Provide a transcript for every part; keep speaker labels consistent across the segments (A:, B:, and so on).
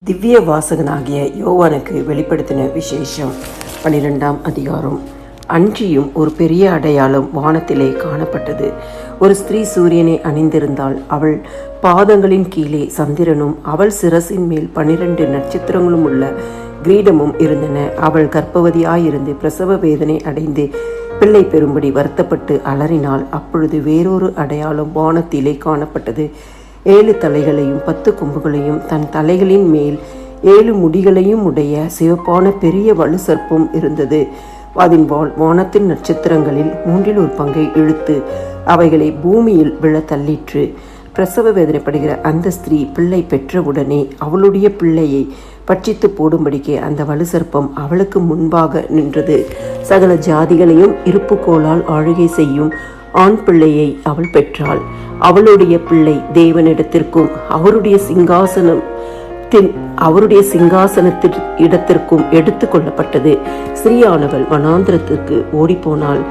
A: திவ்ய வாசகனாகிய யோவானுக்கு வெளிப்படுத்தின விசேஷம் 12ஆம் அதிகாரம். அன்றியும் ஒரு பெரிய அடையாளம் வானத்திலே காணப்பட்டது. ஒரு ஸ்திரீ சூரியனை அணிந்திருந்தாள். அவள் பாதங்களின் கீழே சந்திரனும் அவள் சிரசின் மேல் 12 நட்சத்திரங்களும் உள்ள கிரீடமும் இருந்தன. அவள் கர்ப்பவதியாயிருந்து பிரசவ வேதனை அடைந்து பிள்ளை பெறும்படி வருத்தப்பட்டு அலறினாள். அப்பொழுது வேறொரு அடையாளம் வானத்திலே காணப்பட்டது. 7 தலைகளையும் 10 கொம்புகளையும் தன் தலைகளின் மேல் 7 முடிகளையும் உடைய சிவப்பான பெரிய வலு சர்ப்பம் இருந்தது. அதன் வால் வானத்தின் நட்சத்திரங்களில் 1/3 இழுத்து அவைகளை பூமியில் விழ தள்ளிற்று. பிரசவ வேதனைப்படுகிற அந்த ஸ்திரீ பிள்ளை பெற்றவுடனே அவளுடைய பிள்ளையை பட்சித்து போடும்படிக்கு அந்த வலு சர்ப்பம் அவளுக்கு முன்பாக நின்றது. சகல ஜாதிகளையும் இருப்புக்கோளால் ஆளுகை செய்யும் ஆண் பிள்ளையை அவள் பெற்றாள். அவளுடைய பிள்ளை தேவனிடத்திற்கும் அவருடைய சிங்காசனத்தின் இடத்திற்கும் எடுத்து கொள்ளப்பட்டது. ஸ்திரீயானவள் வனாந்திரத்திற்கு ஓடிப்போனாள்.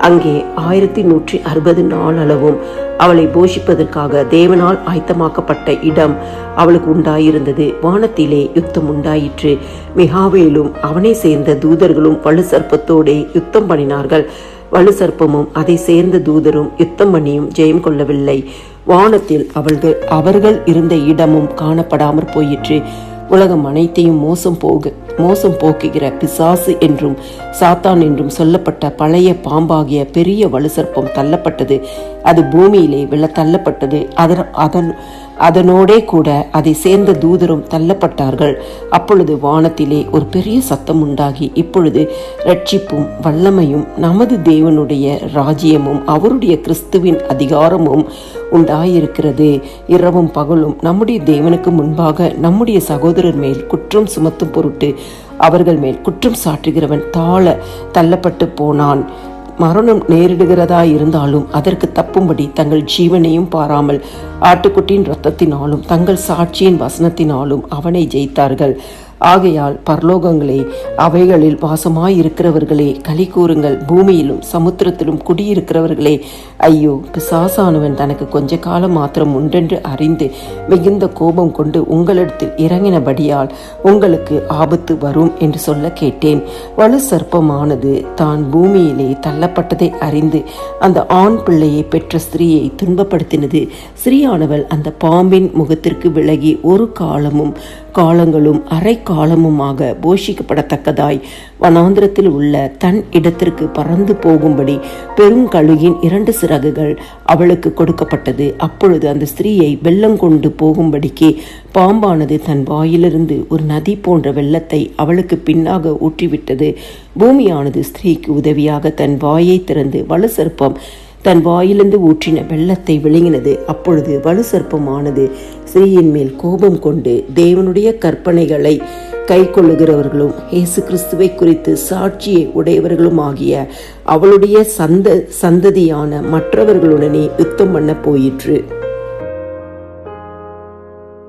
A: அங்கே 1160 நாளளவும் அவளை போஷிப்பதற்காக தேவனால் ஆயத்தமாக்கப்பட்ட இடம் அவளுக்கு உண்டாயிருந்தது. வானத்திலே யுத்தம் உண்டாயிற்று. மிகாவேலும் அவனை சேர்ந்த தூதர்களும் வலு சர்ப்பத்தோடே யுத்தம் பண்ணினார்கள். வலு சர்ப்பமும் அதை சேர்ந்த தூதரும் யுத்தம் பண்ணியும் ஜெயம் கொள்ளவில்லை. வானத்தில் அவர்கள் இருந்த இடமும் காணப்படாமற் போயிற்று. உலகம் அனைத்தையும் மோசம் போக்குகிற பிசாசு என்றும் சாத்தான் என்றும் சொல்லப்பட்ட பழைய பாம்பாகிய பெரிய வலு சர்ப்பம் தள்ளப்பட்டது. அது பூமியிலே விழ தள்ளப்பட்டது. அதனோடே கூட அதை சேர்ந்த தூதரும் தள்ளப்பட்டார்கள். அப்பொழுது வானத்திலே ஒரு பெரிய சத்தம் உண்டாகி, இப்பொழுது இரட்சிப்பும் வல்லமையும் நமது தேவனுடைய ராஜ்யமும் அவருடைய கிறிஸ்துவின் அதிகாரமும் உண்டாயிருக்கிறது. இரவும் பகலும் நம்முடைய தேவனுக்கு முன்பாக நம்முடைய சகோதரர் மேல் குற்றம் சுமத்தும் பொருட்டு அவர்கள் மேல் குற்றம் சாட்டுகிறவன் தள்ளப்பட்டு போனான். மரணம் நேரிடுகிறதா இருந்தாலும் அதற்கு தப்பும்படி தங்கள் ஜீவனையும் பாராமல் ஆட்டுக்குட்டியின் இரத்தத்தினாலும் தங்கள் சாட்சியின் வசனத்தினாலும் அவனை ஜெயித்தார்கள். ஆகையால் பரலோகங்களே, அவைகளில் வாசமாயிருக்கிறவர்களே களி கூறுங்கள். பூமியிலும் சமுத்திரத்திலும் குடியிருக்கிறவர்களே ஐயோ, பிசாசானவன் தனக்கு கொஞ்ச காலம் மாத்திரம் உண்டென்று அறிந்து மிகுந்த கோபம் கொண்டு உங்களிடத்தில் இறங்கினபடியால் உங்களுக்கு ஆபத்து வரும் என்று சொல்ல கேட்டேன். வலு சர்ப்பமானது தான் பூமியிலே தள்ளப்பட்டதை அறிந்து அந்த ஆண் பிள்ளையை பெற்ற ஸ்திரீயை துன்பப்படுத்தினது. ஸ்திரீயானவள் அந்த பாம்பின் முகத்திற்கு விலகி ஒரு காலங்களும் அரை காலமுமாக போஷிக்கப்படத்தக்கதாய் வனாந்திரத்தில் உள்ள தன் இடத்திற்கு பறந்து போகும்படி பெருங்கழுகின் 2 சிறகுகள் அவளுக்கு கொடுக்கப்பட்டது. அப்பொழுது அந்த ஸ்திரீயை வெள்ளம் கொண்டு போகும்படிக்கு பாம்பானது தன் வாயிலிருந்து ஒரு நதி போன்ற வெள்ளத்தை அவளுக்கு பின்னாக ஊற்றிவிட்டது. பூமியானது ஸ்திரீக்கு உதவியாக தன் வாயை திறந்து வலு சர்ப்பம் தன் வாயிலிருந்து ஊற்றின வெள்ளத்தை விழுங்கினது. அப்பொழுது வலு சர்ப்பமானது ஸ்திரீயின் மேல் கோபம் கொண்டு தேவனுடைய கற்பனைகளை கை கொள்ளுகிறவர்களும் இயேசு கிறிஸ்துவை குறித்து சாட்சியை உடையவர்களும் ஆகிய அவளுடைய சந்ததியான மற்றவர்களுடனே யுத்தம் பண்ண போயிற்று.